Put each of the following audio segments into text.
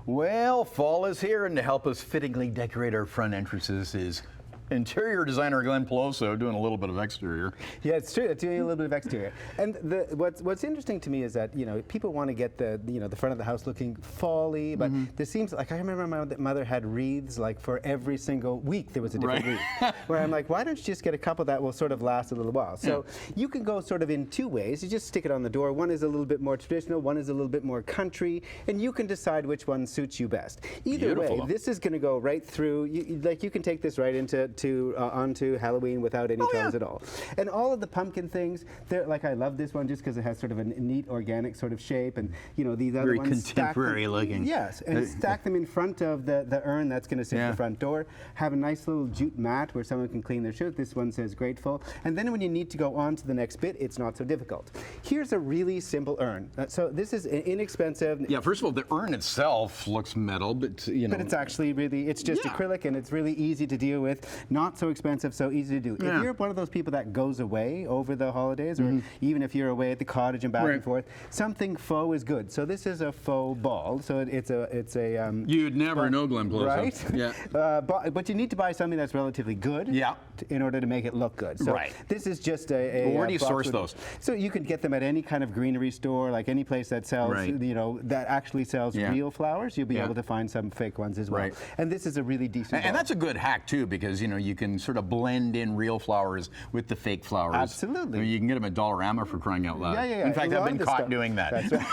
Well, fall is here, and to help us fittingly decorate our front entrances is interior designer Glen Peloso doing a little bit of exterior. Yeah, it's true. It's doing a little bit of exterior. And what's interesting to me is that people want to get the front of the house looking fall-y, but there seems like I remember my mother had wreaths like for every single week there was a different wreath. Where I'm like, why don't you just get a couple that will sort of last a little while? So you can go sort of in two ways. You just stick it on the door. One is a little bit more traditional. One is a little bit more country, and you can decide which one suits you best. Either way, this is going to go right through. You can take this right into onto Halloween without any troubles at all. And all of the pumpkin things, they're like, I love this one just because it has sort of a neat organic sort of shape, and these other ones very contemporary looking. Yes, and stack them in front of the urn that's going to sit at the front door. Have a nice little jute mat where someone can clean their shoes. This one says grateful. And then when you need to go on to the next bit, it's not so difficult. Here's a really simple urn. So this is inexpensive. Yeah, first of all, the urn itself looks metal, but But it's actually really, it's just acrylic, and it's really easy to deal with. Not so expensive, so easy to do. If you're one of those people that goes away over the holidays, or even if you're away at the cottage and back and forth, something faux is good. So this is a faux ball. So it's a you'd never know Glen Peloso. Right? Yeah. But you need to buy something that's relatively good. Yeah. In order to make it look good. So this is just a where do you source those? So you can get them at any kind of greenery store, like any place that sells, that actually sells real flowers. You'll be able to find some fake ones as well. And this is a really decent. And that's a good hack too, because you can sort of blend in real flowers with the fake flowers. Absolutely. I mean, you can get them at Dollarama for crying out loud. Yeah. In fact, I've been caught doing that. That's right.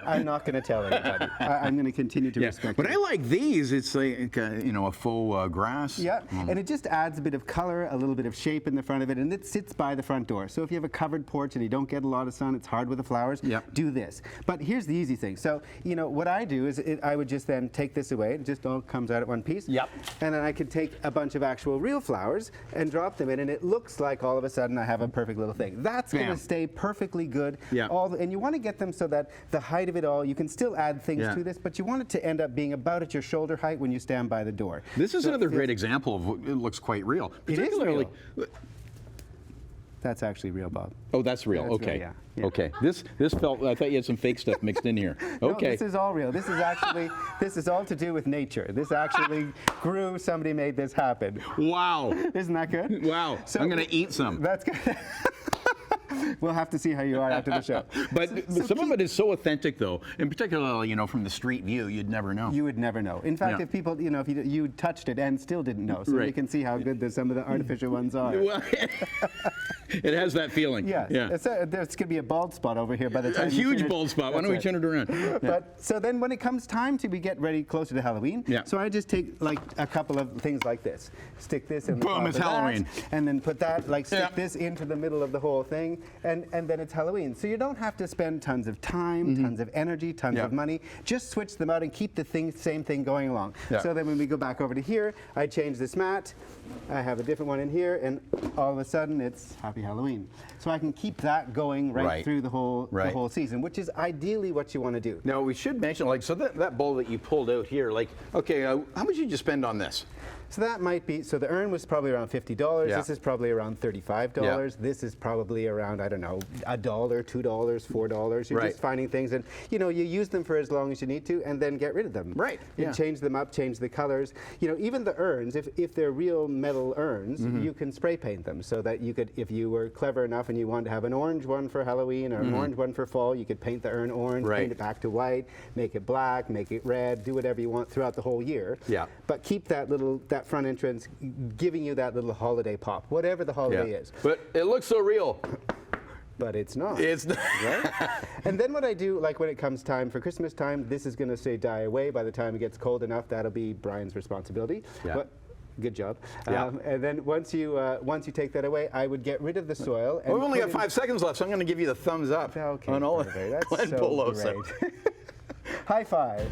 I'm not going to tell anybody. I'm going to continue to respect But it. I like these. It's like a faux grass. Yeah, and it just adds a bit of color, a little bit of shape in the front of it, and it sits by the front door. So if you have a covered porch and you don't get a lot of sun, it's hard with the flowers, do this. But here's the easy thing. So, what I do is I would just then take this away. It just all comes out at one piece. Yep. And then I could take a bunch of actual real flowers and drop them in, and it looks like all of a sudden I have a perfect little thing. That's going to stay perfectly good. Yeah. And you want to get them so that the height of it all, you can still add things to this, but you want it to end up being about at your shoulder height when you stand by the door. This is another great example of what it looks quite real. It is real. That's actually real, Bob. Oh, that's real. That's okay. real, yeah. Okay. This felt. I thought you had some fake stuff mixed in here. Okay. No, this is all real. This is actually. This is all to do with nature. This actually grew. Somebody made this happen. Wow. Isn't that good? Wow. So, I'm going to eat some. That's good. We'll have to see how you are after the show. But some of it is so authentic, though, and particularly, from the street view, you'd never know. You would never know. In fact, if people, if you touched it and still didn't know, so you can see how good some of the artificial ones are. Well, it has that feeling. Yes. Yeah. There's going to be a bald spot over here by the time a huge bald spot. Why don't we turn it around? But so then when it comes time to get ready closer to Halloween, so I just take like a couple of things like this. Stick this in the boom, it's Halloween. And then put that, stick this into the middle of the whole thing, and then it's Halloween. So you don't have to spend tons of time, tons of energy, tons of money. Just switch them out and keep the same thing going along. So then when we go back over to here, I change this mat. I have a different one in here, and all of a sudden it's Happy Halloween. So I can keep that going right through the whole season, which is ideally what you want to do. Now we should mention, so that bowl that you pulled out here, okay, how much did you spend on this? So that might be, the urn was probably around $50. Yeah. This is probably around $35. Yeah. This is probably around, I don't know, $1, $2, $4. You're just finding things, and you use them for as long as you need to, and then get rid of them. Right. You change them up, change the colors. Even the urns, if they're real metal urns, you can spray paint them, so that you could, if you were clever enough and you wanted to have an orange one for Halloween or an orange one for fall, you could paint the urn orange, paint it back to white, make it black, make it red, do whatever you want throughout the whole year. Yeah. But keep that front entrance giving you that little holiday pop, whatever the holiday is. But it looks so real. But it's not. It's not. Right? And then what I do, when it comes time for Christmas time, this is going to die away. By the time it gets cold enough, that'll be Brian's responsibility. Yeah. But, good job. Yeah. And then once you take that away, I would get rid of the soil. And we've only got 5 seconds left, so I'm going to give you the thumbs up on all of That's Glen so Peloso. great. High five.